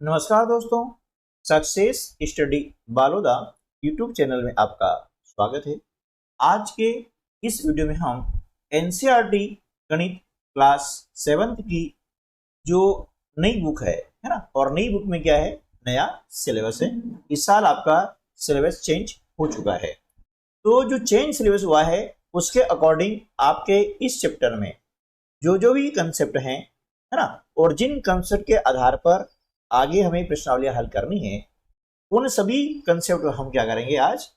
नमस्कार दोस्तों, success study Baloda YouTube channel में आपका स्वागत है। आज के इस वीडियो में हम एनसीईआरटी गणित क्लास 7th की जो नई बुक है ना, और नई बुक में क्या है, नया सिलेबस है। इस साल आपका सिलेबस चेंज हो चुका है, तो जो चेंज सिलेबस हुआ है उसके अकॉर्डिंग आपके इस चैप्टर में जो भी कंसेप्ट हैं, है ना, और जिन कंसेप्ट के आधार पर आगे हमें प्रश्नावलियां हल करनी है, उन सभी कंसेप्ट को हम क्या करेंगे, आज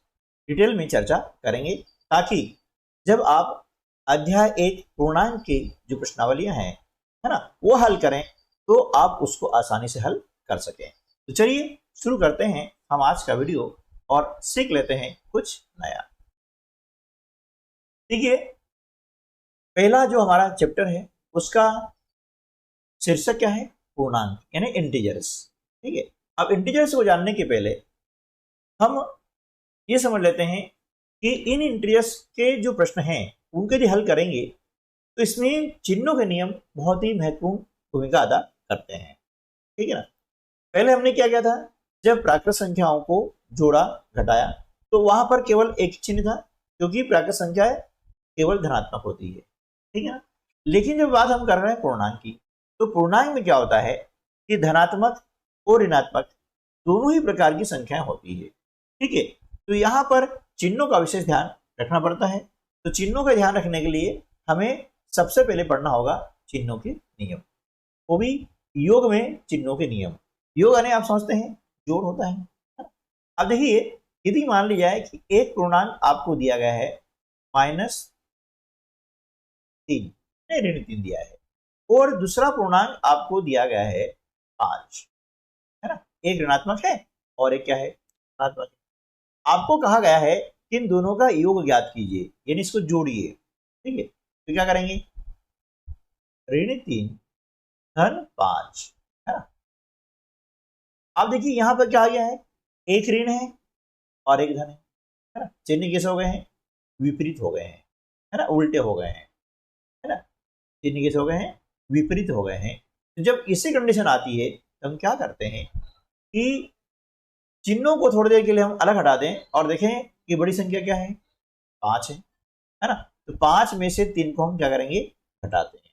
डिटेल में चर्चा करेंगे, ताकि जब आप अध्याय 1 पूर्णांक की जो प्रश्नावलियां हैं, है ना, वो हल करें तो आप उसको आसानी से हल कर सकें। तो चलिए शुरू करते हैं हम आज का वीडियो और सीख लेते हैं कुछ नया। देखिए, पहला जो हमारा चैप्टर है उसका शीर्षक क्या है, पूर्णांक यानी इंटीजर्स। ठीक है, अब इंटीजर्स को जानने के पहले हम ये समझ लेते हैं कि इन इंटीजर्स के जो प्रश्न हैं उनके यदि हल करेंगे तो इसमें चिन्हों के नियम बहुत ही महत्वपूर्ण भूमिका अदा करते हैं। ठीक है ना। पहले हमने क्या किया था, जब प्राकृत संख्याओं को जोड़ा घटाया तो वहां पर केवल एक चिन्ह था, क्योंकि प्राकृत संख्या केवल धनात्मक होती है। ठीक है ना। लेकिन जब बात हम कर रहे हैं पूर्णांक की, तो पूर्णांक में क्या होता है कि धनात्मक और ऋणात्मक दोनों ही प्रकार की संख्याएं होती है। ठीक है, तो यहाँ पर चिन्हों का विशेष ध्यान रखना पड़ता है। तो चिन्हों का ध्यान रखने के लिए हमें सबसे पहले पढ़ना होगा चिन्हों के नियम, वो भी योग में चिन्हों के नियम। योग यानी आप समझते हैं जोड़ होता है। अब देखिए, यदि मान लिया जाए कि एक पूर्णांक आपको दिया गया है -3, ऋण 3 दिया है, और दूसरा पूर्णांक आपको दिया गया है 5, है ना। एक ऋणात्मक है और एक क्या है, धनात्मक है। आपको कहा गया है कि इन दोनों का योग ज्ञात कीजिए, यानी इसको जोड़िए। ठीक है, तो क्या करेंगे, ऋण 3 धन 5, है ना। अब देखिए यहां पर क्या आ गया है, एक ऋण है और एक धन है ना। चिन्ह कैसे हो गए हैं, विपरीत हो गए हैं, है ना, उल्टे हो गए हैं, है ना। चिन्ह कैसे हो गए हैं, विपरीत हो गए हैं। तो जब इसी कंडीशन आती है तो हम क्या करते हैं कि चिन्हों को थोड़ी देर के लिए हम अलग हटा दें और देखें कि बड़ी संख्या क्या है, 5 है ना। तो 5 में से 3 को हम क्या करेंगे, घटाते हैं,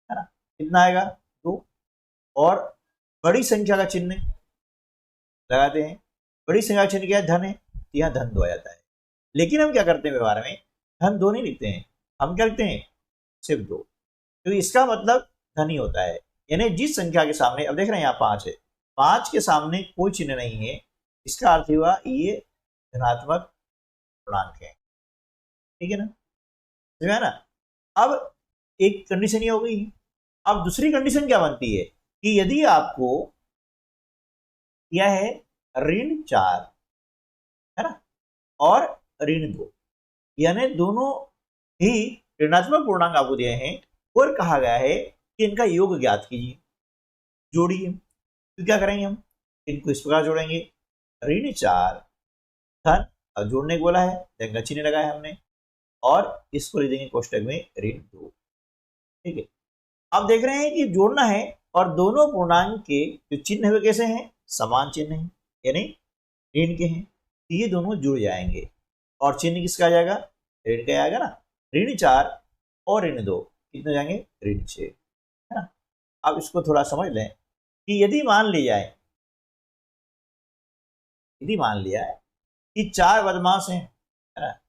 है ना। कितना आएगा, 2। और बड़ी संख्या का चिन्ह लगाते हैं। बड़ी संख्या का चिन्ह क्या है, धन है, तो यहाँ धन 2 आ जाता है। लेकिन हम क्या करते हैं व्यवहार में, धन 2 नहीं लिखते हैं, हम क्या लिखते हैं, सिर्फ 2। तो इसका मतलब धन ही होता है। यानी जिस संख्या के सामने, अब देख रहे हैं यहाँ 5 है, 5 के सामने कोई चिन्ह नहीं है, इसका अर्थ हुआ ये धनात्मक पूर्णांक है। ठीक है ना, समझ में आया ना। अब एक कंडीशन ये हो गई। अब दूसरी कंडीशन क्या बनती है कि यदि आपको यह है ऋण 4, है ना, और ऋण 2, यानी दोनों ही ऋणात्मक पूर्णांक आपको दिए हैं, और कहा गया है कि इनका योग ज्ञात कीजिए, जोड़िए। तो क्या करेंगे, हम इनको इस प्रकार जोड़ेंगे, ऋण 4 धन, अब जोड़ने को बोला है, धन का चिन्ह लगाया हमने, और इसको लिख देंगे कोष्टक में ऋण 2। ठीक है, अब देख रहे हैं कि जोड़ना है, और दोनों पूर्णांक के जो चिन्ह है कैसे हैं, समान चिन्ह है, यानी ऋण के हैं, तो ये दोनों जुड़ जाएंगे। और चिन्ह किसका आ जाएगा, ऋण का आएगा ना। ऋण 4 और ऋण 2 कितने जाएंगे, ऋण 6, है ना। अब इसको थोड़ा समझ लें कि यदि मान लिया जाए कि 4 बदमाश हैं, है ना,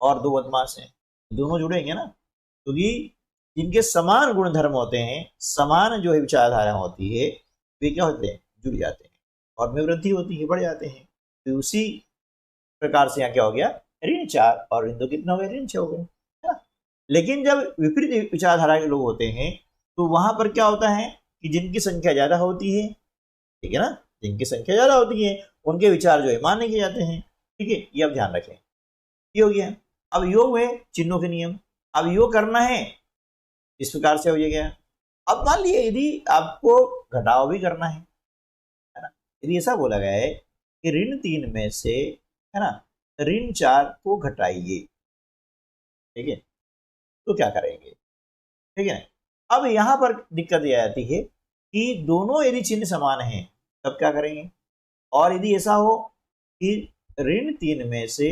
और 2 बदमाश हैं, दोनों जुड़ेंगे ना, क्योंकि जिनके समान गुण धर्म होते हैं, समान जो है विचारधारा होती है, वे क्या होते हैं, जुड़ जाते हैं, और में वृद्धि होती है, बढ़ जाते हैं। तो उसी प्रकार से यहाँ क्या हो गया, ऋण 4 और ऋण 2 कितना हो गया, ऋण 6 हो गए, है ना। लेकिन जब विपरीत विचारधारा के लोग होते हैं तो वहां पर क्या होता है कि जिनकी संख्या ज्यादा होती है, ठीक है ना, जिनकी संख्या ज्यादा होती है उनके विचार जो है मान्य किए जाते हैं। ठीक है, ये अब ध्यान रखें, ये हो गया। अब योग में चिन्हों के नियम, अब योग करना है इस प्रकार से हो गया। अब मान लीजिए यदि आपको घटाव भी करना है ना, यदि ऐसा बोला गया है कि ऋण 3 में से, है ना, ऋण 4 को घटाइए, ठीक है, तो क्या करेंगे। ठीक है, अब यहां पर दिक्कत यह आती है कि दोनों यदि चिन्ह समान हैं, तब क्या करेंगे। और यदि ऐसा हो कि ऋण 3 में से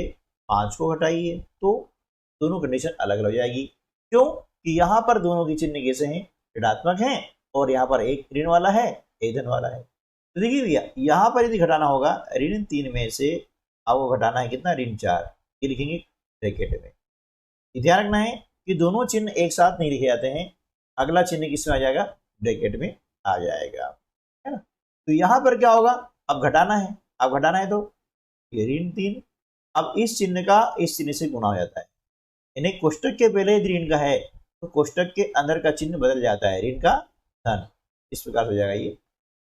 5 को घटाइए तो दोनों कंडीशन अलग अलग हो जाएगी। क्यों कि यहाँ पर दोनों की चिन्ह कैसे हैं, ऋणात्मक हैं, और यहाँ पर एक ऋण वाला है एक धन वाला है। तो देखिए भैया यहाँ पर यदि घटाना होगा ऋण 3 में से आपको घटाना है कितना, ऋण 4, ये लिखेंगे ब्रैकेट में। ध्यान रखना है कि दोनों चिन्ह एक साथ नहीं लिखे जाते हैं, अगला चिन्ह किसमें आ जाएगा, ब्रैकेट में आ जाएगा, है ना। तो यहाँ पर क्या होगा, अब घटाना है, अब घटाना है तो ये ऋण 3, अब इस चिन्ह का इस चिन्ह से गुणा हो जाता है, यानी कोष्टक के पहले यदि ऋण का है तो कोष्टक के अंदर का चिन्ह बदल जाता है, ऋण का धन, इस प्रकार से हो जाएगा ये।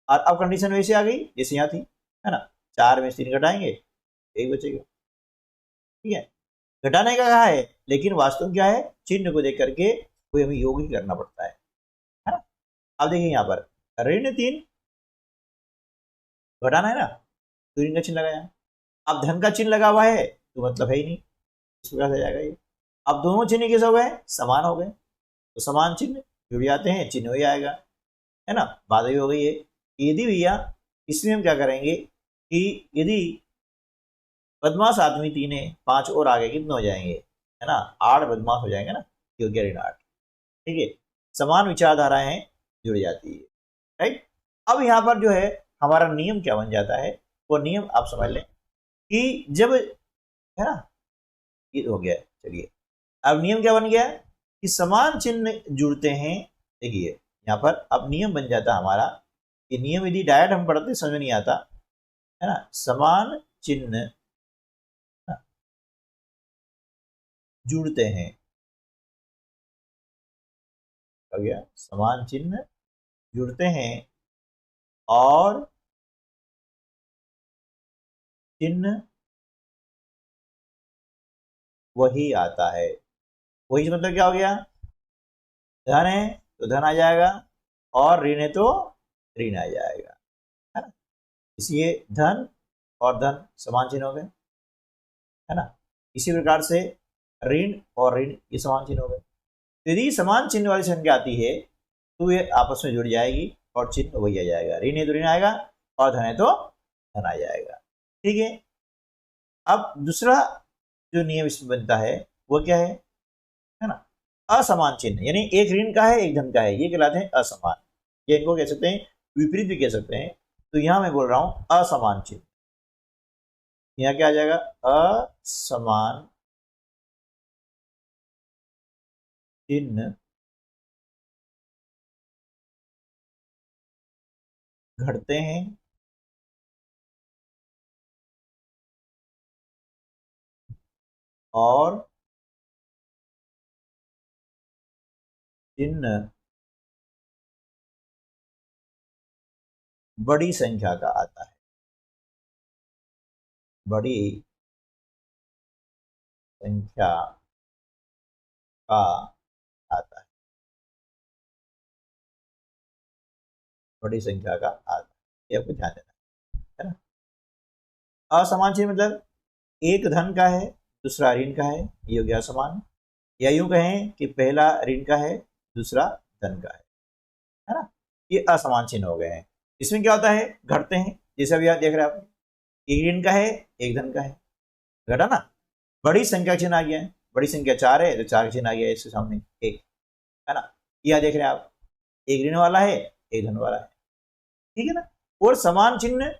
और अब कंडीशन वैसे आ गई जैसे यहाँ थी, है ना, 4 में से 3 घटाएंगे एक बचेगा, ठीक है। घटाने का कहा है लेकिन वास्तव क्या है, चिन्ह को देख करके कोई हमें योग ही करना पड़ता है ना। अब देखिए यहाँ पर ऋण 3 घटाना है ना, तो ऋण का चिन्ह लगाया, अब धन का चिन्ह लगा हुआ है तो मतलब है ही नहीं, इस प्रकार से जाएगा ये। अब दोनों चिन्ह कैसे हो गए, समान हो गए, तो समान चिन्ह जुड़ जाते हैं, चिन्ह हो जाएगा, है ना, बात ही हो गई है। यदि भैया इसमें हम क्या करेंगे कि यदि बदमाश आदमी 3 है, 5 और आगे कितने हो जाएंगे, है ना, 8 बदमाश हो जाएंगे ना, योग्य ऋण 8, ठीक है, समान विचारधाराएं हैं जुड़ जाती है, राइट। अब यहाँ पर जो है हमारा नियम क्या बन जाता है, वो नियम आप समझ लें कि जब, है ना, ये हो गया, चलिए अब नियम क्या बन गया कि समान चिन्ह जुड़ते हैं। देखिए यहाँ पर अब नियम बन जाता है हमारा, ये नियम यदि डायरेक्ट हम पढ़ते समझ में नहीं आता, है ना, समान चिन्ह जुड़ते हैं, हो गया, समान चिन्ह जुड़ते हैं और चिन्ह वही आता है। वही मतलब क्या हो गया, धन है तो धन आ जाएगा और ऋण है तो ऋण आ जाएगा, है ना, इसलिए धन और धन समान चिन्ह हो गए, है ना। इसी प्रकार से ऋण और ऋण ये समान चिन्ह हो गए। यदि समान चिन्ह वाली संख्या आती है तो ये आपस में जुड़ जाएगी और चिन्ह वही आ जाएगा, ऋण है तो ऋण आएगा और धन है तो धन आ जाएगा, ठीक है। अब दूसरा जो नियम इसमें बनता है वो क्या है ना, असमान चिन्ह, यानी एक ऋण का है एक धन का है, ये कहलाते हैं असमान, ये इनको कह सकते हैं विपरीत भी कह सकते हैं। तो यहां मैं बोल रहा हूं असमान चिन्ह, यहां क्या आ जाएगा, असमान चिन्ह घटते हैं और चिन्ह बड़ी संख्या का आता है, बड़ी संख्या का आता है, बड़ी संख्या का आता है, ये आपको ध्यान देना है ना। असमान चिन्ह मतलब एक धन का है दूसरा ऋण का है, ये हो गया असमान, या यूं कहें कि पहला ऋण का है दूसरा धन का है ना, ये असमान चिन्ह हो गए हैं। इसमें क्या होता है, घटते हैं, जैसे अभी आप देख रहे हैं, आप एक ऋण का है एक धन का है, घटा ना, बड़ी संख्या चिन्ह आ गया है, बड़ी संख्या 4 है तो 4 चिन्ह आ गया है इसके सामने एक, है ना, यह देख रहे हैं आप, एक ऋण वाला है एक धन वाला है, ठीक है ना, और समान चिन्ह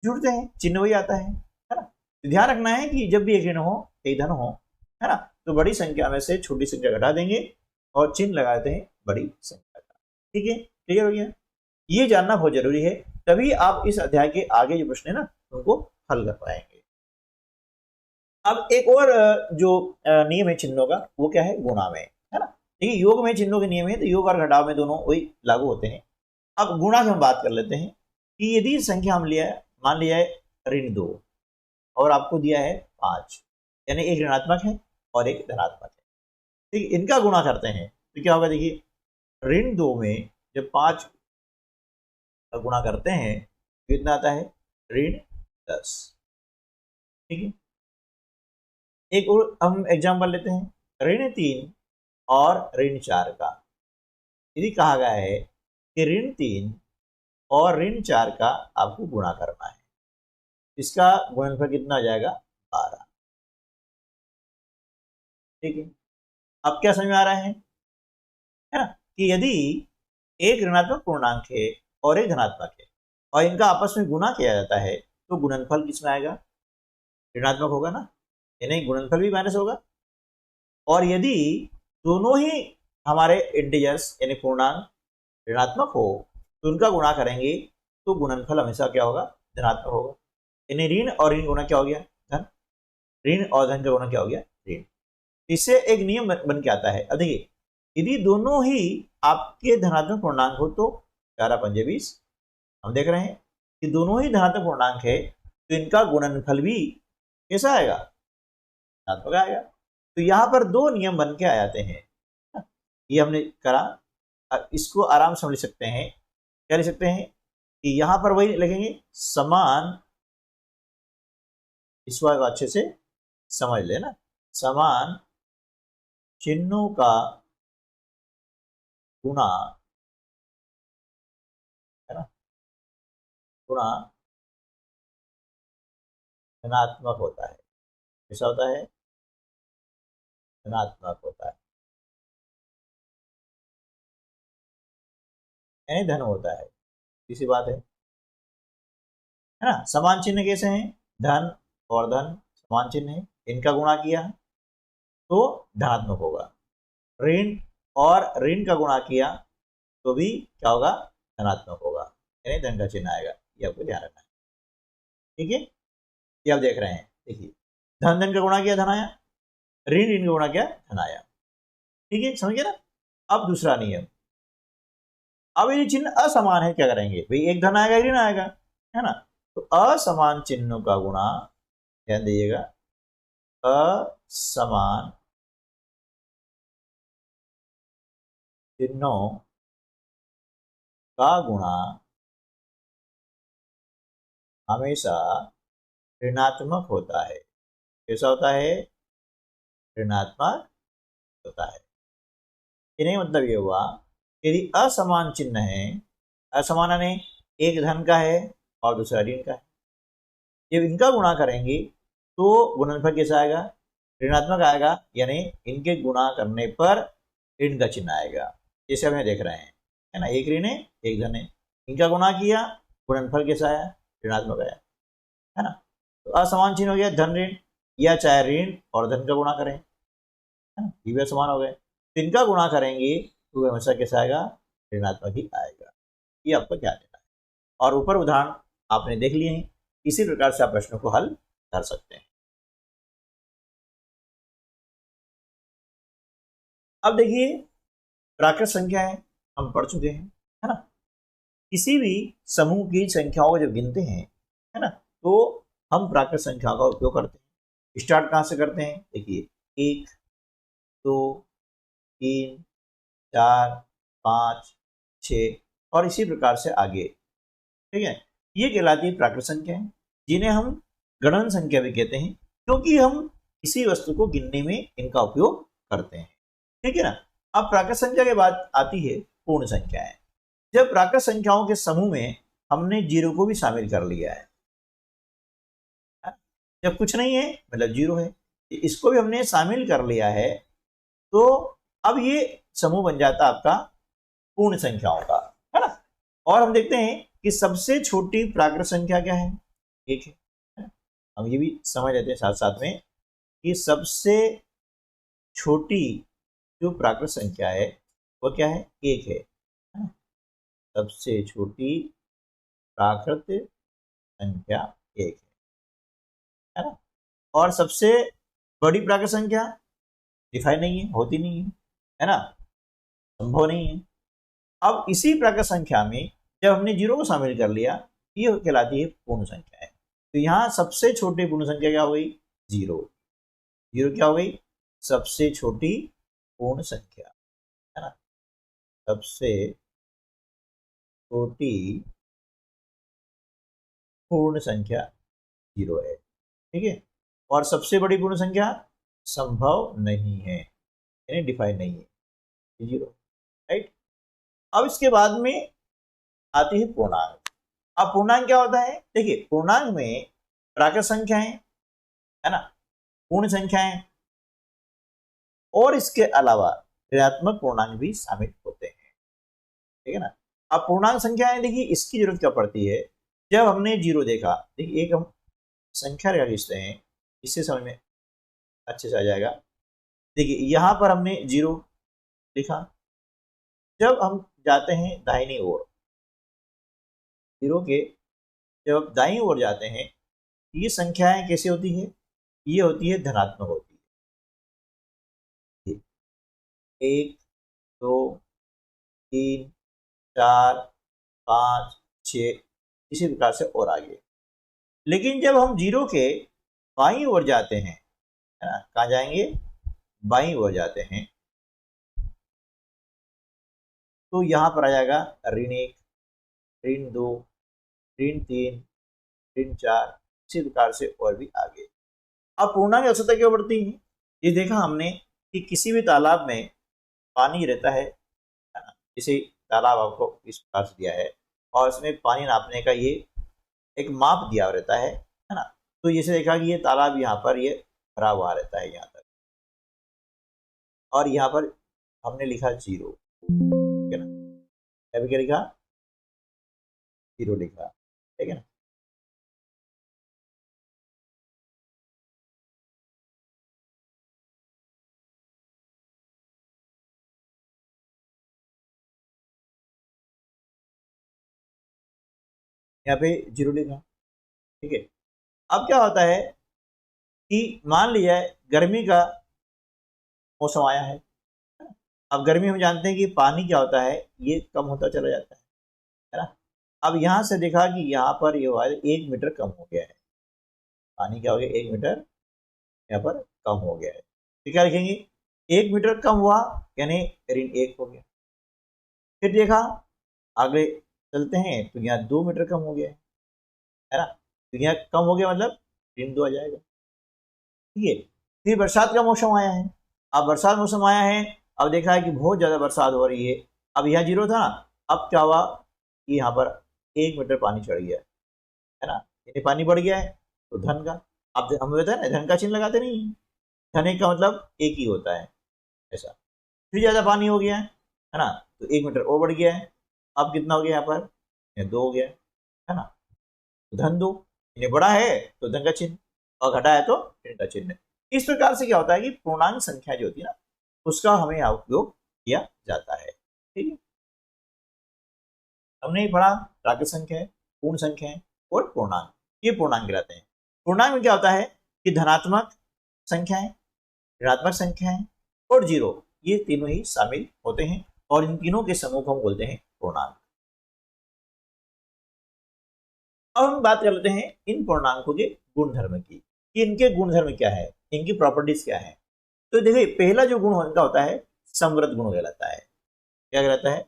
जुड़ते हैं, चिन्ह वही आता है ना। तो ध्यान रखना है कि जब भी एक ऋण हो एक धन हो, है ना, तो बड़ी संख्या में से छोटी संख्या घटा देंगे और चिन्ह लगाते हैं बड़ी संख्या का, ठीक है, क्लियर हो गया। ये जानना बहुत जरूरी है, तभी आप इस अध्याय के आगे जो प्रश्न है ना उनको हल कर पाएंगे। अब एक और जो नियम है चिन्हों का वो क्या है, गुणा में, है ना, देखिए योग में चिन्हों के नियम है तो योग और घटाव में दोनों वही लागू होते हैं। अब गुणा की हम बात कर लेते हैं कि यदि संख्या हम लिया है, मान लिया है ऋण 2 और आपको दिया है 5, यानी एक ऋणात्मक है और एक धनात्मक है, ठीक, इनका गुणा करते हैं तो क्या होगा, देखिए ऋण 2 में जब 5 का गुणा करते हैं तो कितना आता है, ऋण 10, ठीक है। एक और हम एग्जाम्पल लेते हैं ऋण 3 और ऋण 4 का। यदि कहा गया है कि ऋण 3 और ऋण 4 का आपको गुणा करना है। इसका गुणनफल कितना हो जाएगा? 12। ठीक है, अब क्या समझ में आ रहा है ना, कि यदि एक ऋणात्मक पूर्णांक है और एक धनात्मक है और इनका आपस में गुणा किया जाता है तो गुणनफल किसमें आएगा? ऋणात्मक होगा ना, यानी गुणनफल भी माइनस होगा। और यदि दोनों ही हमारे इंटीजर्स यानी पूर्णांक ऋणात्मक हो तो उनका गुणा करेंगे तो गुणनफल हमेशा क्या होगा? धनात्मक होगा। यानी ऋण और ऋण गुणा क्या हो गया? धन। ऋण और धन का गुणा क्या हो गया? ऋण। इससे एक नियम बन के आता है। अब देखिए, यदि दोनों ही आपके धनात्मक पूर्णांक हो तो 4 पंजे 20। हम देख रहे हैं कि दोनों ही धनात्मक पूर्णांक है तो इनका गुणनफल भी कैसा आएगा? धनात्मक आएगा। तो यहां पर दो नियम बन के आ जाते हैं। ये हमने करा, इसको आराम से हम लिख सकते हैं। क्या लिख सकते हैं कि यहां पर वही लिखेंगे समान, इसको अच्छे से समझ लेना, समान चिन्हों का गुणा, है ना, गुणा धनात्मक होता है। कैसा होता है? धनात्मक होता है, यानी धन होता है। इसी बात है ना। समान चिन्ह कैसे हैं? धन और धन समान चिन्ह है, इनका गुणा किया तो धनात्मक होगा। ऋण और ऋण का गुणा किया तो भी क्या होगा? धनात्मक होगा, यानी धन का चिन्ह आएगा। ये आपको ध्यान रखना है। ठीक है, ये आप देख रहे हैं। देखिए, धन धन का गुणा किया धन आया, ऋण ऋण का गुणा किया धन आया। ठीक है, समझिए ना। अब दूसरा नियम, अब ये चिन्ह असमान है, क्या करेंगे भाई? एक धन आएगा एक ऋण आएगा, है ना। तो असमान चिन्हों का गुणा, ध्यान दीजिएगा, असमान चिन्हों का गुणा हमेशा ऋणात्मक होता है। कैसा होता है? ऋणात्मक होता है। इन्हें मतलब ये हुआ, यदि असमान चिन्ह है, असमान यानी एक धन का है और दूसरा ऋण का है, जब इनका गुणा करेंगे तो गुणनफल कैसा आएगा? ऋणात्मक आएगा, यानी इनके गुणा करने पर ऋण का चिन्ह आएगा। जैसे हमें देख रहे हैं, है ना, एक ऋण है एक धन है, इनका गुणा किया, गुणनफल कैसा आया? ऋणात्मक आया, है ना। तो असमान चिन्ह हो गया धन ऋण, या चाहे ऋण और धन का गुणा करें, है ना, ये भी असमान हो गए। तो इनका गुणा करेंगे तो हमेशा कैसा आएगा? ऋणात्मक ही आएगा। ये आपको ध्यान देना है। और ऊपर उदाहरण आपने देख लिए हैं, इसी प्रकार से आप प्रश्नों को हल कर सकते हैं। अब देखिए, प्राकृत संख्याएं हम पढ़ चुके हैं, है ना। किसी भी समूह की संख्याओं को जब गिनते हैं, है ना, तो हम प्राकृत संख्याओं का उपयोग करते हैं। स्टार्ट कहाँ से करते हैं? देखिए, 1 2 3 4 5 6 और इसी प्रकार से आगे। ठीक है, ये कहलाती है प्राकृत संख्याएं, जिन्हें हम गणन संख्या भी कहते हैं, क्योंकि हम किसी वस्तु को गिनने में इनका उपयोग करते हैं। ठीक है ना। अब प्राकृत संख्या के बाद आती है पूर्ण संख्याएं। जब प्राकृत संख्याओं के समूह में हमने जीरो को भी शामिल कर लिया है, जब कुछ नहीं है मतलब जीरो है, इसको भी हमने शामिल कर लिया है, तो अब ये समूह बन जाता है आपका पूर्ण संख्याओं का, है ना। और हम देखते हैं कि सबसे छोटी प्राकृत संख्या क्या है? 1 है। हम ये भी समझ लेते हैं साथ साथ में कि सबसे छोटी जो प्राकृत संख्या है वो क्या है? 1 है ना? सबसे छोटी प्राकृत संख्या 1 है ना। और सबसे बड़ी प्राकृत संख्या डिफाइन नहीं है, होती नहीं है ना, संभव नहीं है। अब इसी प्राकृत संख्या में जब हमने जीरो को शामिल कर लिया, ये कहलाती है पूर्ण संख्या है। तो यहाँ सबसे छोटी पूर्ण संख्या क्या हो गई? जीरो। जीरो क्या हो गई? सबसे छोटी पूर्ण संख्या, है ना। सबसे छोटी पूर्ण संख्या जीरो है। ठीक है, और सबसे बड़ी पूर्ण संख्या संभव नहीं है, यानी डिफाइन नहीं है, जीरो। राइट। अब इसके बाद में आती है पूर्णांक। अब पूर्णांक क्या होता है? देखिए पूर्णांक में प्राकृत संख्याएं है ना, पूर्ण संख्याएं और इसके अलावा ऋणात्मक पूर्णांक भी शामिल होते हैं, ठीक है ना। अब पूर्णांक संख्याएं देखिए इसकी जरूरत क्या पड़ती है, जब हमने जीरो देखा, देखिए एक हम संख्या रेखा खींचते हैं, इससे समझ में अच्छे से आ जाएगा। देखिए यहां पर हमने जीरो लिखा, जब हम जाते हैं दाहिनी ओर, जीरो के जब आप दाईं ओर जाते हैं, ये संख्याएं कैसी होती है? ये होती है धनात्मक होती है। एक, दो, तीन, चार, पाँच, छः, इसी प्रकार से और आगे। लेकिन जब हम जीरो के बाईं ओर जाते हैं, है ना, कहाँ जाएंगे? बाईं ओर जाते हैं, तो यहाँ पर आ जाएगा ऋण एक, ऋण दो, ऋण तीन, ऋण चार, इसी प्रकार से और भी आगे। अब पूर्णांक अवस्था क्यों बढ़ती है? ये देखा हमने कि किसी भी तालाब में पानी रहता है ना, जैसे तालाब आपको इस प्रकार से दिया है और इसमें पानी नापने का ये एक माप दिया रहता है ना, तो जैसे देखा कि ये तालाब यहाँ पर ये भरा हुआ रहता है यहाँ तक, और यहाँ पर हमने लिखा जीरो, ठीक है ना, अभी क्या लिखा? जीरो लिखा, ठीक है ना। यहाँ पे जीरो लिखा, ठीक है। अब क्या होता है कि मान लिया गर्मी का मौसम आया है, अब गर्मी में जानते हैं कि पानी क्या होता है, ये कम होता चला जाता है ना। अब यहाँ से देखा कि यहाँ पर ये हुआ है 1 मीटर कम हो गया है, पानी क्या हो गया? 1 मीटर यहाँ पर कम हो गया है, तो क्या लिखेंगे? 1 मीटर कम हुआ यानी ऋण एक हो गया। फिर देखा आगे चलते हैं तो यहाँ 2 मीटर कम हो गया है ना, तो यहाँ कम हो गया मतलब ऋण दो आ जाएगा, ठीक है। फिर बरसात का मौसम आया है, अब बरसात मौसम आया है, अब देखा है कि बहुत ज़्यादा बरसात हो रही है, अब यहाँ जीरो था, अब क्या हुआ कि यहाँ पर 1 मीटर पानी चढ़ गया है ना, यानी पानी बढ़ गया है, तो धन का, अब हम बताए ना धन का चिन्ह लगाते नहीं, धन एक का मतलब एक ही होता है ऐसा। फिर ज़्यादा पानी हो गया है ना, तो 1 मीटर और बढ़ गया है, अब कितना हो गया यहाँ पर? यहाँ दो हो गया है ना, तो धन दो, इन्हें बड़ा है तो धन का चिन्ह, और घटा है तो ऋण का चिन्ह। इस प्रकार से क्या होता है कि पूर्णांक संख्या जो होती है ना, उसका हमें यहाँ उपयोग किया जाता है, ठीक है। हमने पढ़ा प्राकृत संख्या है, पूर्ण संख्या है और पूर्णांक, ये पूर्णांक कहलाते हैं। पूर्णांक में क्या होता है कि धनात्मक संख्याएं, ऋणात्मक संख्याएं और जीरो, ये तीनों ही शामिल होते हैं, और इन तीनों के समूह को हम बोलते हैं पूर्णांक। अब हम बात कर लेते हैं इन पूर्णांकों के गुणधर्म की, कि इनके गुणधर्म क्या है, इनकी प्रॉपर्टीज क्या है। तो देखिए पहला जो गुण इनका होता है समृद्ध गुण कहलाता है। क्या कहलाता है?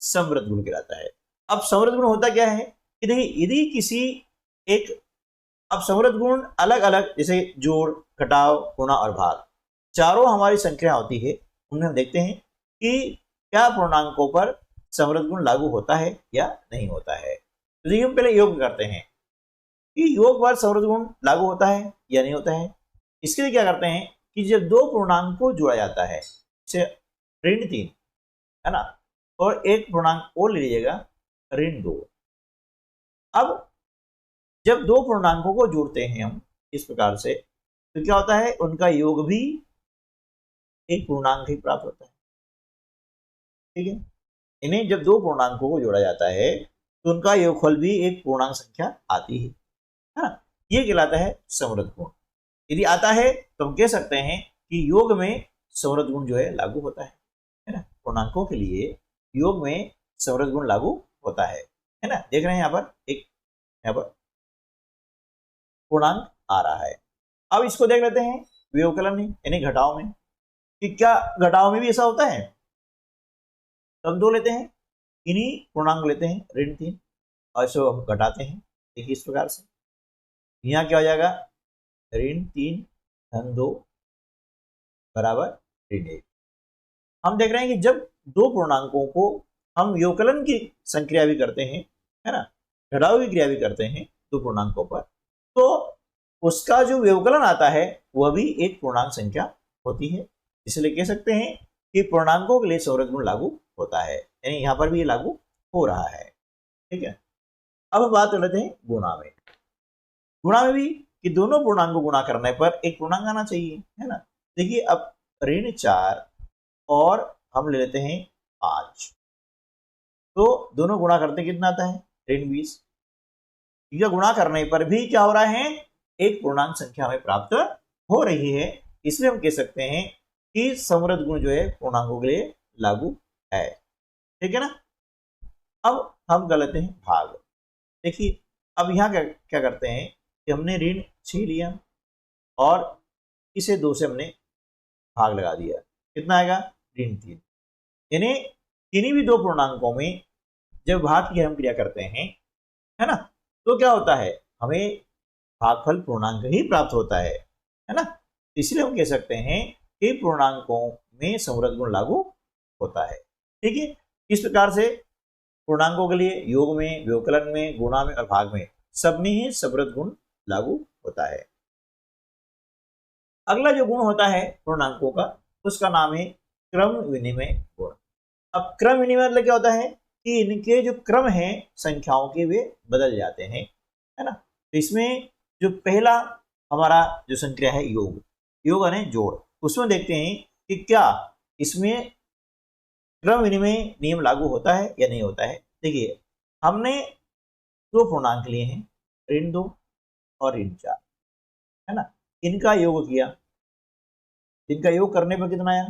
समृद्ध गुण कहलाता है। अब समृद्ध गुण होता क्या है कि देखिए यदि किसी एक, अब समृद्ध गुण अलग अलग, जैसे जोड़, घटाव, गुणा और भाग, चारों हमारी संख्या होती है, उनमें हम देखते हैं कि क्या पूर्णांकों पर समृद्ध गुण लागू होता है या नहीं होता है। तो देखिए हम पहले योग करते हैं कि योग पर समृद्ध गुण लागू होता है या नहीं होता है। इसके लिए क्या करते हैं कि जब दो पूर्णांक को जोड़ा जाता है, जैसे ऋण 3 है ना, और एक पूर्णांक और ले लीजिएगा ऋण 2। अब जब दो पूर्णांकों को जोड़ते हैं हम इस प्रकार से, तो क्या होता है, उनका योग भी एक पूर्णांक ही प्राप्त होता है, ठीक है। इन्हें जब दो पूर्णांकों को जोड़ा जाता है तो उनका योगफल भी एक पूर्णांक संख्या आती है ना, ये कहलाता है समृद्ध गुण। यदि आता है तो हम कह सकते हैं कि योग में समृद्ध गुण जो है लागू होता है ना, पूर्णांकों के लिए योग में समृद्ध गुण लागू होता है ना। देख रहे हैं यहाँ पर एक, यहाँ पर पूर्णांक आ रहा है। अब इसको देख लेते हैं व्यवकलन यानी घटाव में, कि क्या घटाव में भी ऐसा होता है। तो हम दो लेते हैं, इन्हीं पूर्णांक लेते हैं ऋण 3 और इसको हम घटाते हैं, देखिए इस प्रकार से यहाँ क्या हो जाएगा, ऋण 3 धन 2 बराबर ऋण 1। हम देख रहे हैं कि जब दो पूर्णांकों को हम व्यवकलन की संक्रिया भी करते हैं, है ना, घटाव की क्रिया भी करते हैं दो पूर्णांकों पर, तो उसका जो व्यवकलन आता है वह भी एक पूर्णांक संख्या होती है। इसलिए कह सकते हैं कि पूर्णांकों के लिए संवृत गुण लागू होता है, यानी यहाँ पर भी ये लागू हो रहा है। ठीक है, अब बात कर लेते हैं गुणा में। गुणा में भी कि दोनों पूर्णांक को गुणा करने पर एक पूर्णांक आना चाहिए, है ना। देखिए अब ऋण 4 और हम ले लेते हैं 5, तो दोनों गुणा करते कितना आता है, ऋण 20। इनका गुणा करने पर भी क्या हो रहा है, एक पूर्णांक संख्या हमें प्राप्त हो रही है। इसलिए हम कह सकते हैं कि संवृत गुण जो है पूर्णांकों के लिए लागू है। ठीक है ना। अब हम कर लेते हैं भाग। देखिए अब यहाँ क्या करते हैं कि हमने ऋण 6 लिया और इसे 2 से हमने भाग लगा दिया, कितना आएगा, ऋण 3। यानी किन्हीं भी दो पूर्णांकों में जब भाग की हम क्रिया करते हैं, है ना, तो क्या होता है, हमें भागफल पूर्णांक ही प्राप्त होता है ना। इसलिए हम कह सकते हैं कि पूर्णांकों में संवृत गुण लागू होता है। ठीक है, इस प्रकार से पूर्णांकों के लिए योग में, व्यवकलन में, गुणा में और भाग में सब में ही संवृत गुण लागू होता है। अगला जो गुण होता है पूर्णांकों का, उसका नाम है क्रम विनिमय गुण। अब क्रम विनिमय मतलब क्या होता है कि इनके जो क्रम है संख्याओं के वे बदल जाते हैं, है ना। तो इसमें जो पहला हमारा जो संक्रिया है योग यानी जोड़, उसमें देखते हैं कि क्या इसमें क्रम विनिमय नियम लागू होता है या नहीं होता है। देखिए हमने दो पूर्णांक लिए हैं, ऋण 2 और ऋण 4, है ना। इनका योग किया, इनका योग करने पर कितना आया,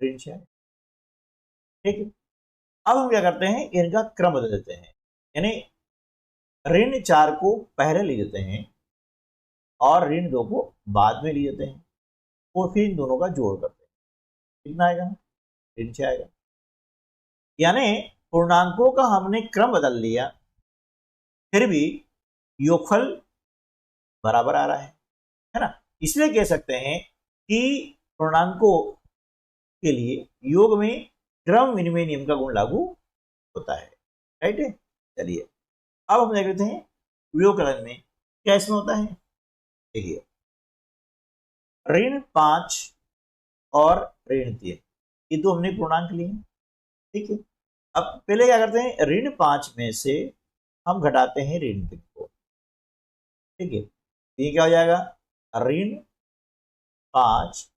ऋण 6। ठीक है, अब हम क्या करते हैं, इनका क्रम बदल देते हैं, यानी ऋण 4 को पहले ले लेते हैं और ऋण 2 को बाद में ले लेते हैं और फिर इन दोनों का जोड़ करते हैं, कितना आएगा, ऋण 6 आएगा। यानी पूर्णांकों का हमने क्रम बदल लिया, फिर भी योगफल बराबर आ रहा है ना। इसलिए कह सकते हैं कि पूर्णांकों के लिए योग में क्रम विनिमय नियम का गुण लागू होता है। राइट है। चलिए अब हम देख लेते हैं व्यवकलन में क्या इसमें होता है। देखिए ऋण 5 और ऋण 3 ये तो हमने पूर्णांक लिए। ठीक है, अब पहले क्या करते हैं, ऋण 5 में से हम घटाते हैं ऋण 3 को। ठीक है, ये क्या हो जाएगा, ऋण 5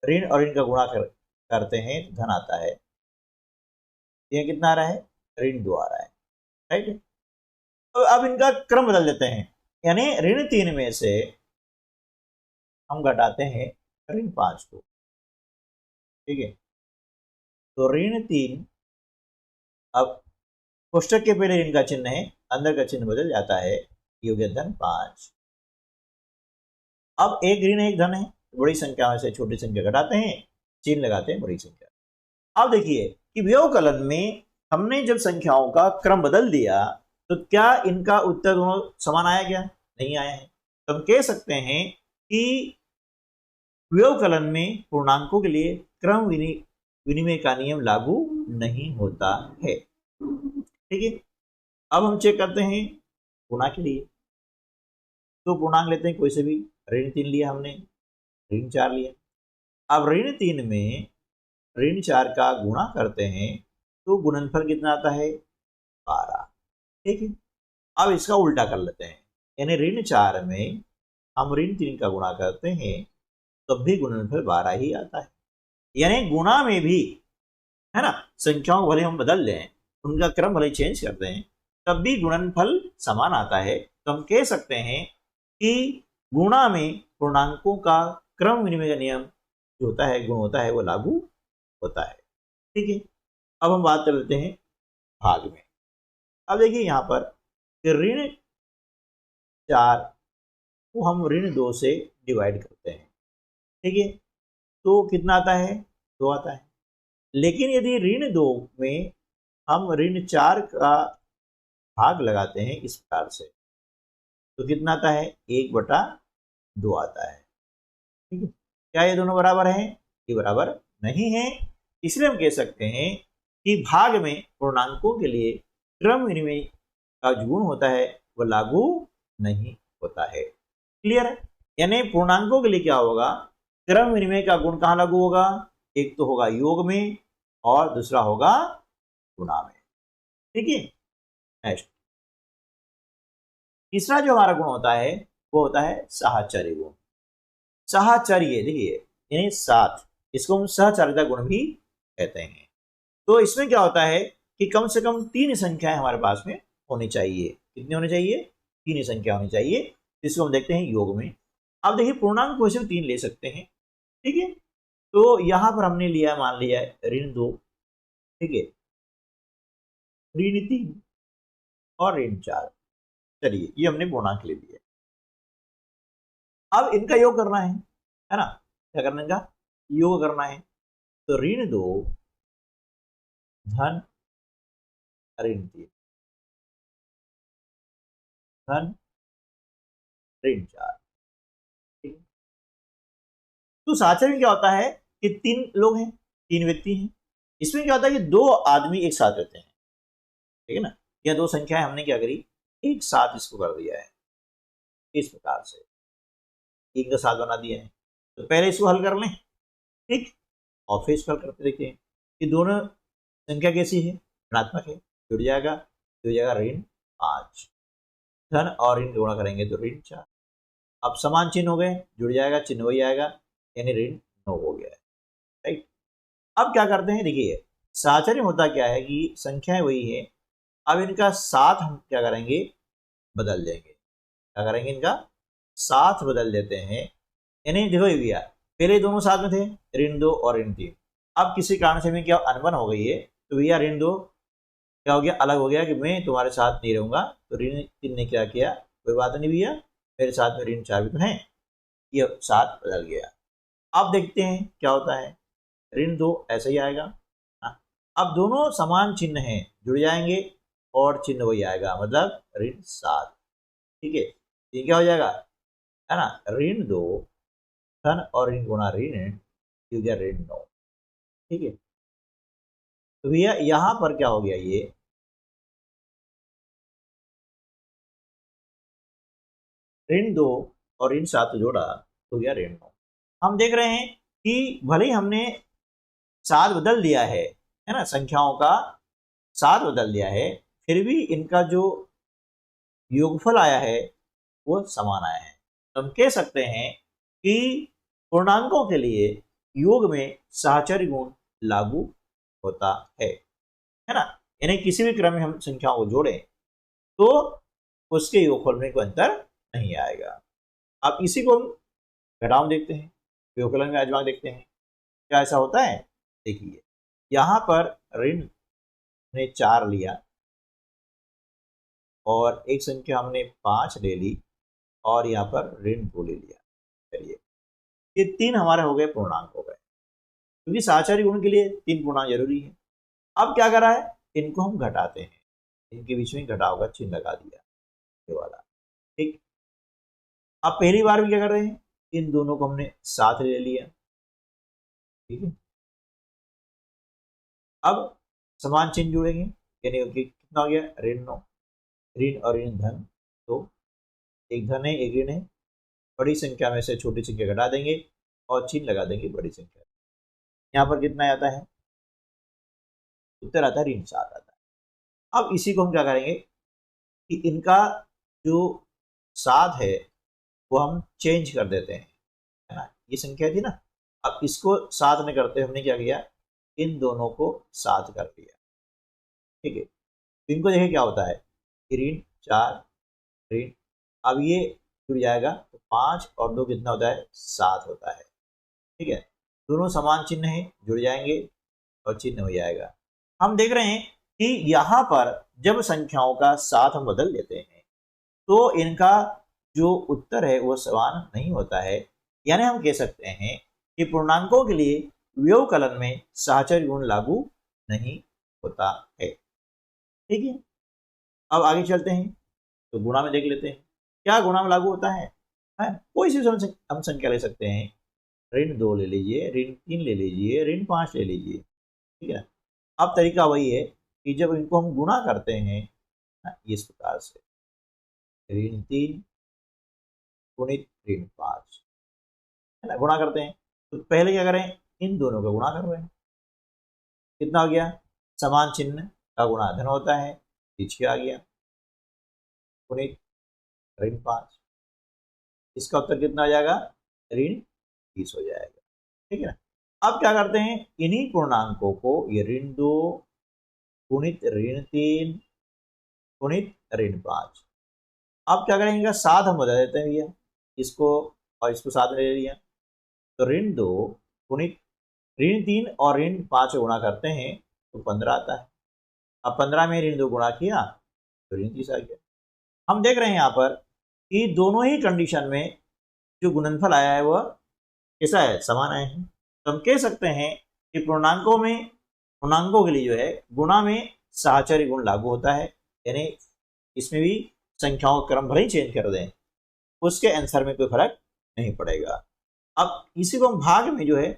ऋण और ऋण का गुणा करते हैं, धन आता है। ये कितना आ रहा है, ऋण 2 आ रहा है। राइट, तो अब इनका क्रम बदल देते हैं, यानी ऋण 3 में से हम घटाते हैं ऋण 5 को। ठीक है, तो ऋण 3, अब कोष्टक के पहले ऋण का चिन्ह है, अंदर का चिन्ह बदल जाता है, ये हो गया धन 5। अब एक ऋण एक धन है, बड़ी संख्या में से छोटी संख्या घटाते हैं, चिन्ह लगाते हैं बड़ी संख्या। अब देखिए कि व्यवकलन में हमने जब संख्याओं का क्रम बदल दिया तो क्या इनका उत्तर दोनों समान आया, क्या नहीं आया है। तो हम कह सकते हैं कि व्यवकलन में पूर्णांकों के लिए क्रम विनिमय का नियम लागू नहीं होता है। ठीक है, अब हम चेक करते हैं गुणा के लिए। तो पूर्णांक लेते हैं कोई से भी, ऋण 3 लिया हमने, ऋण 4 लिया। अब ऋण 3 में ऋण 4 का गुणा करते हैं तो गुणनफल कितना आता है, 12। ठीक है, अब इसका उल्टा कर लेते हैं, यानी ऋण 4 में हम ऋण 3 का गुणा करते हैं तब भी गुणनफल 12 ही आता है। यानी गुणा में भी, है ना, संख्याओं भले हम बदल लें, उनका क्रम भले चेंज करते हैं, तब भी गुणनफल समान आता है। तो हम कह सकते हैं कि गुणा में पूर्णांकों का क्रम विनिमय का नियम जो होता है, गुण होता है, वो लागू होता है। ठीक है, अब हम बात कर लेते हैं भाग में। अब देखिए यहाँ पर ऋण 4 को हम ऋण 2 से डिवाइड करते हैं। ठीक है, तो कितना आता है, 2 आता है। लेकिन यदि ऋण 2 में हम ऋण 4 का भाग लगाते हैं इस प्रकार से, तो कितना आता है, 1/2 आता है। ठीक है, क्या ये दोनों बराबर हैं, ये बराबर नहीं है। इसलिए हम कह सकते हैं कि भाग में पूर्णांकों के लिए क्रम विनिमय का जो गुण होता है वो लागू नहीं होता है। क्लियर है? यानी पूर्णांकों के लिए क्या होगा, क्रम विनिमय का गुण कहाँ लागू होगा, एक तो होगा योग में और दूसरा होगा गुणा में। ठीक है, नेक्स्ट तीसरा जो हमारा गुण होता है वो होता है साहचर्य गुण। साहचर्य देखिए यानी साथ, इसको हम सहचारिता गुण भी कहते हैं। तो इसमें क्या होता है कि कम से कम 3 संख्याएं हमारे पास में होनी चाहिए। कितनी होनी चाहिए, 3 संख्या होनी चाहिए। इसको हम देखते हैं योग में। अब देखिए पूर्णांक को सिर्फ 3 ले सकते हैं। ठीक है, तो यहां पर हमने लिया, मान लिया ऋण 2, ठीक है, ऋण 3 और ऋण 4। चलिए ये हमने पूर्णांक ले लिया। अब इनका योग करना है ना, क्या करना, इनका योग करना है। तो ऋण 2 धन ऋण 3 धन ऋण 4। तो साचर में क्या होता है कि 3 लोग हैं, 3 व्यक्ति हैं। इसमें क्या होता है कि 2 आदमी एक साथ रहते हैं। ठीक है ना, यह 2 संख्याएं हमने क्या करी, एक साथ इसको कर दिया है इस प्रकार से, एक का साथ बना दिया है। तो पहले इसको हल कर लें, ठीक, और फिर इसको हल करते देखते हैं कि दोनों संख्या कैसी है, ऋणात्मक है, जुड़ जाएगा ऋण 5, धन और ऋण गुणा करेंगे तो ऋण 4। अब समान चिन्ह हो गए, जुड़ जाएगा, चिन्ह वही आएगा, यानी ऋण 9 हो गया है। राइट, अब क्या करते हैं, देखिए साहचर्य होता क्या है कि संख्याएं वही है, अब इनका साथ हम क्या करेंगे, बदल देंगे। क्या करेंगे, इनका साथ बदल देते हैं। यानी देखो भैया पहले दोनों साथ में थे, ऋण 2 और ऋण 3। अब किसी कारण से में क्या अनबन हो गई है, तो भैया ऋण 2 क्या हो गया, अलग हो गया कि मैं तुम्हारे साथ नहीं रहूंगा। तो ऋण 3 ने क्या किया, कोई बात नहीं भैया, मेरे साथ में ऋण 4 भी तो है, ये साथ बदल गया। अब देखते हैं क्या होता है, ऋण 2 ऐसे ही आएगा। अब दोनों समान चिन्ह हैं, जुड़ जाएंगे और चिन्ह वही आएगा, मतलब ऋण 7। ठीक है, ये क्या हो जाएगा, है ना, ऋण 2 धन और ऋण गुणा ऋण, हो गया ऋण 9। ठीक है, तो भैया यहां पर क्या हो गया, ये ऋण 2 और ऋण 7 जोड़ा तो गया ऋण 9। हम देख रहे हैं कि भले ही हमने साथ बदल दिया है ना, संख्याओं का साथ बदल दिया है, फिर भी इनका जो योगफल आया है वो समान आया है। तो हम कह सकते हैं कि पूर्णांकों के लिए योग में साहचर्य गुण लागू होता है ना। यानी किसी भी क्रम में हम संख्याओं को जोड़ें तो उसके योगफल में कोई अंतर नहीं आएगा। अब इसी को हम घटाव देखते हैं, व्यवकलन में आजमा देखते हैं, क्या ऐसा होता है। देखिए यहां पर ऋण ने 4 लिया और एक संख्या हमने 5 ले ली और यहाँ पर ऋण 2 ले लिया। चलिए ये 3 हमारे हो गए पूर्णांक हो गए, क्योंकि साहचर्य गुण के लिए 3 पूर्णांक जरूरी है। अब क्या करा है, इनको हम घटाते हैं, इनके बीच में घटाव का चिन्ह लगा दिया ये वाला। ठीक, अब पहली बार भी क्या कर रहे हैं, इन दोनों को हमने साथ ले लिया। ठीक है, अब समान चिन्ह जोड़ेंगे, यानी कितना हो गया, ऋण 9, ऋण और ऋण धन, तो एक धन है एक ऋण है, बड़ी संख्या में से छोटी संख्या घटा देंगे और चिन्ह लगा देंगे बड़ी संख्या। यहाँ पर कितना आता है, उत्तर आता है ऋण 7 आता है। अब इसी को हम क्या करेंगे कि इनका जो साथ है वो हम चेंज कर देते हैं, है ना, ये संख्या थी ना, अब इसको साथ में करते हमने क्या किया, इन दोनों को साथ कर दिया। ठीक है, तो इनको देखें क्या होता है, ऋण 4 ऋण, अब ये जुड़ जाएगा तो 5 और 2 कितना होता है, 7 होता है। ठीक है, दोनों समान चिन्ह है, जुड़ जाएंगे और चिन्ह हो जाएगा। हम देख रहे हैं कि यहाँ पर जब संख्याओं का साथ हम बदल देते हैं तो इनका जो उत्तर है वो समान नहीं होता है। यानी हम कह सकते हैं कि पूर्णांकों के लिए व्यवकलन में साहचर्य गुण लागू नहीं होता है। ठीक है, अब आगे चलते हैं तो गुणा में देख लेते हैं क्या गुणा में लागू होता है। कोई सी हम संख्या ले सकते हैं, ऋण 2 ले लीजिए, ऋण 3 ले लीजिए, ऋण 5 ले लीजिए। ठीक है, अब तरीका वही है कि जब इनको हम गुणा करते हैं इस प्रकार से ऋण 3 गुणित ऋण 5, है ना, गुणा करते हैं। तो पहले क्या करें, इन दोनों का गुणा कर रहे हैं, कितना हो गया, समान चिन्ह का गुणा धन होता है, पीछे आ गया गुणित ऋण 5, इसका उत्तर कितना आ जाएगा, ऋण 30 हो जाएगा। ठीक है ना। अब क्या करते हैं, इन्हीं पूर्णांकों को, ये ऋण 2 गुणित ऋण 3 गुणित ऋण 5, अब क्या करेंगे, साथ हम बता देते हैं भैया, इसको और इसको साथ में ले लिया, तो ऋण 2 गुणित ऋण 3 और ऋण 5 गुणा करते हैं तो 15 आता है। अब 15 में ऋण 2 गुणा किया तो ऋण 30 आ गया। हम देख रहे हैं यहाँ पर कि दोनों ही कंडीशन में जो गुणनफल आया है वह कैसा है, समान आए हैं। तो हम कह सकते हैं कि पूर्णांकों के लिए जो है गुणा में साहचर्य गुण लागू होता है, यानी इसमें भी संख्याओं का क्रम भले ही चेंज कर दें, उसके आंसर में कोई फर्क नहीं पड़ेगा। अब इसी को हम भाग में जो है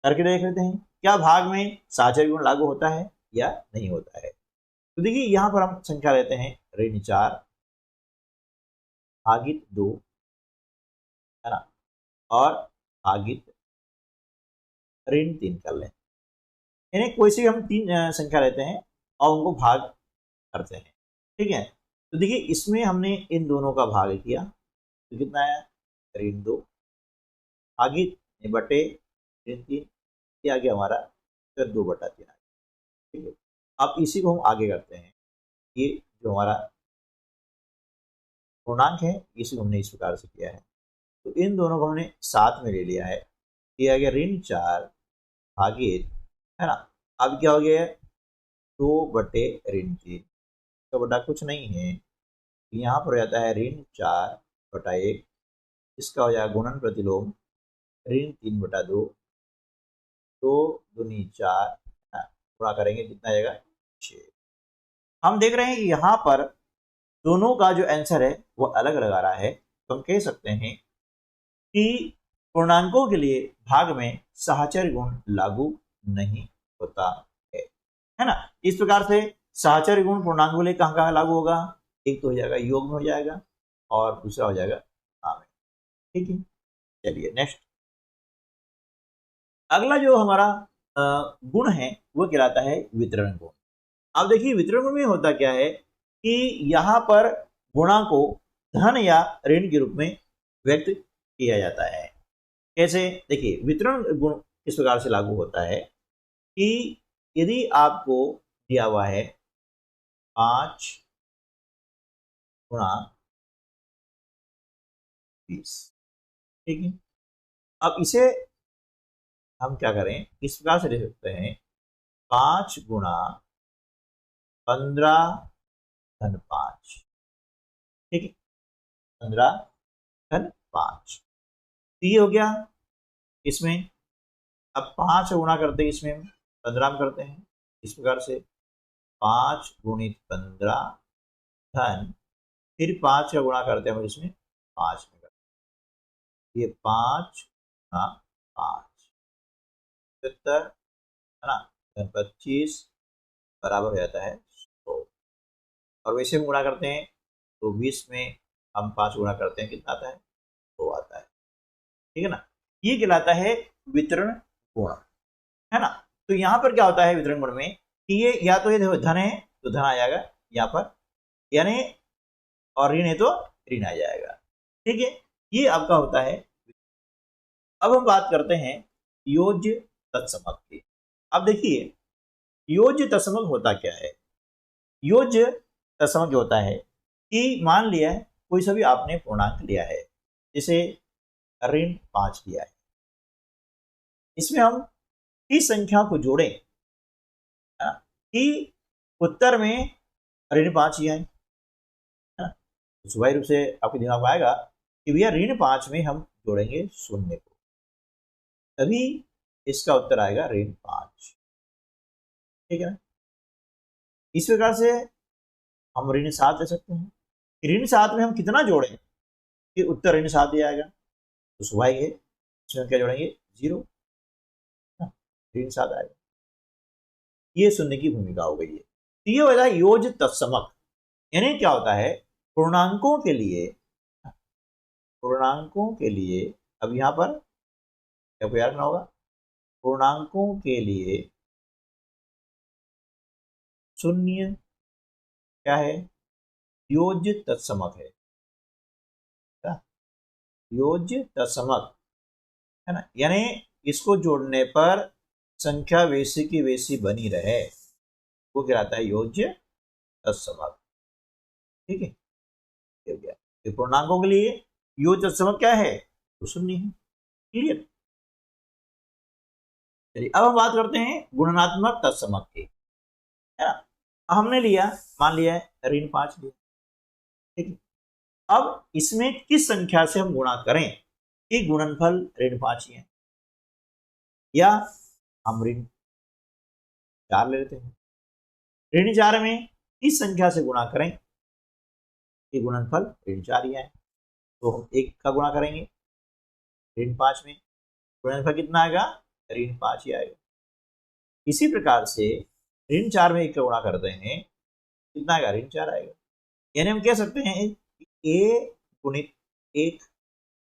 करके देख लेते हैं, क्या भाग में साहचर्य गुण लागू होता है या नहीं होता है। तो देखिए यहां पर हम संख्या लेते हैं ऋण 4 भागित 2, है ना, और भागित ऋण 3 कर लें, यानी कोई सी हम 3 संख्या लेते हैं और उनको भाग करते हैं। ठीक है, तो देखिए इसमें हमने इन दोनों का भाग किया तो कितना आया, ऋण 2 भागित बटे ऋण 3, ये आ गया हमारा फिर 2/3 आ गया। ठीक है, अब इसी को हम आगे करते हैं, ये जो हमारा पूर्णांक है इसी को हमने इस प्रकार से किया है, तो इन दोनों को हमने साथ में ले लिया है, ये आ गया ऋण 4 भागित, है ना, अब क्या हो गया 2 बटे ऋण 3, तो बटा कुछ नहीं है, यहाँ पर हो जाता है ऋण 4/1, इसका हो जाएगा गुणन प्रतिलोम ऋण 3/2, 2 दूनी 4, गुणा करेंगे कितना आएगा 6। हम देख रहे हैं कि यहाँ पर दोनों का जो आंसर है वो अलग अलग आ रहा है, तो हम कह सकते हैं कि पूर्णांकों के लिए भाग में साहचर्य गुण लागू नहीं होता है ना। इस प्रकार से साहचर्य गुण पूर्णांकों के लिए कहाँ कहाँ लागू होगा, एक तो हो जाएगा योग में हो जाएगा और दूसरा हो जाएगा भाग में। ठीक है, चलिए नेक्स्ट, अगला जो हमारा गुण है वो कहलाता है वितरण गुण। अब देखिए वितरण गुण में होता क्या है कि यहाँ पर गुणा को धन या ऋण के रूप में व्यक्त किया जाता है। कैसे, देखिए वितरण गुण इस प्रकार से लागू होता है कि यदि आपको दिया हुआ है 5 गुणा 20, ठीक है, अब इसे हम क्या करें, इस प्रकार से ले सकते हैं 5 गुणा 15 धन 5, ठीक है, 15 धन 5, तो ये हो गया इसमें। अब 5 गुणा करते हैं इसमें 15 में करते हैं, इस प्रकार से 5 गुणित 15 धन, फिर 5 का गुणा करते हैं हम इसमें 5 में करते हैं, ये 5 गुणा 5 75, है ना, धन 25 बराबर हो जाता है 100, और वैसे हम गुणा करते हैं तो 20 में हम 5 गुणा करते हैं कितना आता है 100 आता है। ठीक है ना, ये कहलाता है वितरण गुण, है ना। तो यहाँ पर क्या होता है वितरण गुण में कि ये या तो ये धन है तो धन आ जाएगा यहाँ पर, यानी और ऋण है तो ऋण आ जाएगा। ठीक है, ये आपका होता है। अब हम बात करते हैं योज्य तत्समक की। अब देखिए योज्य तत्समक होता क्या है, योज्य तत्समक होता है कि मान लिया कोई सा भी आपने पूर्णांक लिया है, जैसे ऋण 5 लिया है, इसमें हम इस संख्या को जोड़ें कि उत्तर में ऋण 5 ही है ना, तो स्वाभाविक रूप से आपके दिमाग में आएगा कि भैया ऋण 5 में हम जोड़ेंगे शून्य को, तभी इसका उत्तर आएगा ऋण 5। ठीक है ना, इस प्रकार से हम ऋण 7 ले सकते हैं, ऋण 7 में हम कितना जोड़ें कि उत्तर ऋण 7 ही आएगा, तो स्वाभाविक है इसमें क्या जोड़ेंगे 0, ऋण 7 आएगा। ये शून्य की भूमिका हो गई है। तो ये होता है योज तत्समक, यानी क्या होता है पूर्णांकों के लिए, अब यहां पर क्या याद रखना होगा, पूर्णांकों के लिए शून्य क्या है, योज तत्समक है, योज तत्समक है ना, यानी इसको जोड़ने पर संख्या वैसी की वैसी बनी रहे, वो कहलाता है योज्य तत्समक। ठीक है, ये पूर्णांकों के लिए योज्य तत्समक क्या है, तो शून्य है। क्लियर। चलिए अब हम बात करते हैं गुणनात्मक तत्समक की, है ना। हमने लिया, मान लिया है ऋण 5 लिया, ठीक है। अब इसमें किस संख्या से हम गुणा करें कि गुणनफल ऋण 5 ही है, या हम ऋण 4 ले लेते हैं, ऋण 4 में किस संख्या से गुणा करें कि गुणनफल ऋण 4 ही है, तो हम 1 का गुणा करेंगे ऋण 5 में, गुणनफल कितना आएगा, ऋण 5 ही आएगा। इसी प्रकार से ऋण 4 में 1 का गुणा करते हैं, कितना आएगा, ऋण 4 आएगा। यानी हम कह सकते हैं a गुणित 1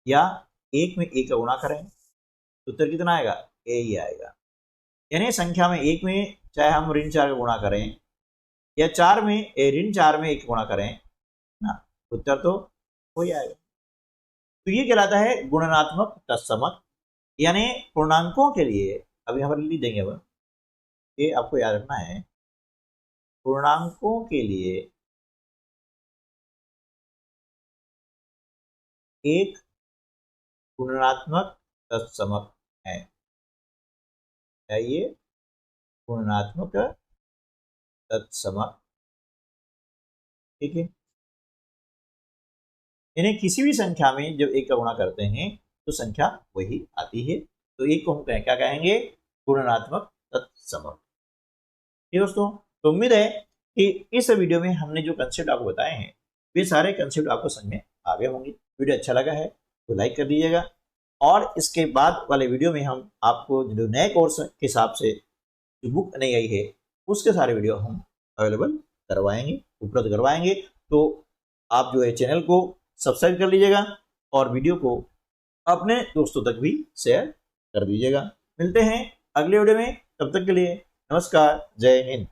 या 1 में 1 का गुणा करें तो उत्तर कितना आएगा, a ही आएगा। यानी संख्या में 1 में चाहे हम ऋण 4 का गुणा करें या 4 में ऋण 4 में 1 गुणा करें ना, उत्तर तो हो ही आएगा। तो ये कहलाता है गुणनात्मक तत्समक, यानी पूर्णांकों के लिए, अब यहां पर लिख देंगे, अब ये आपको याद रखना है, पूर्णांकों के लिए एक गुणनात्मक तत्समक है, ये गुणनात्मक तत्समक। ठीक है, यानी किसी भी संख्या में जब 1 का गुणा करते हैं तो संख्या वही आती है, तो 1 को हम क्या कहेंगे, गुणनात्मक तत्समक। ठीक दोस्तों, तो उम्मीद है कि इस वीडियो में हमने जो कंसेप्ट आपको बताए हैं वे सारे कंसेप्ट आपको समझ में आ गए होंगे। वीडियो अच्छा लगा है तो लाइक कर दीजिएगा, और इसके बाद वाले वीडियो में हम आपको जो नए कोर्स के हिसाब से जो बुक नहीं आई है उसके सारे वीडियो हम अवेलेबल करवाएंगे, उपलब्ध करवाएंगे। तो आप जो है चैनल को सब्सक्राइब कर लीजिएगा और वीडियो को अपने दोस्तों तक भी शेयर कर दीजिएगा। मिलते हैं अगले वीडियो में, तब तक के लिए नमस्कार, जय हिंद।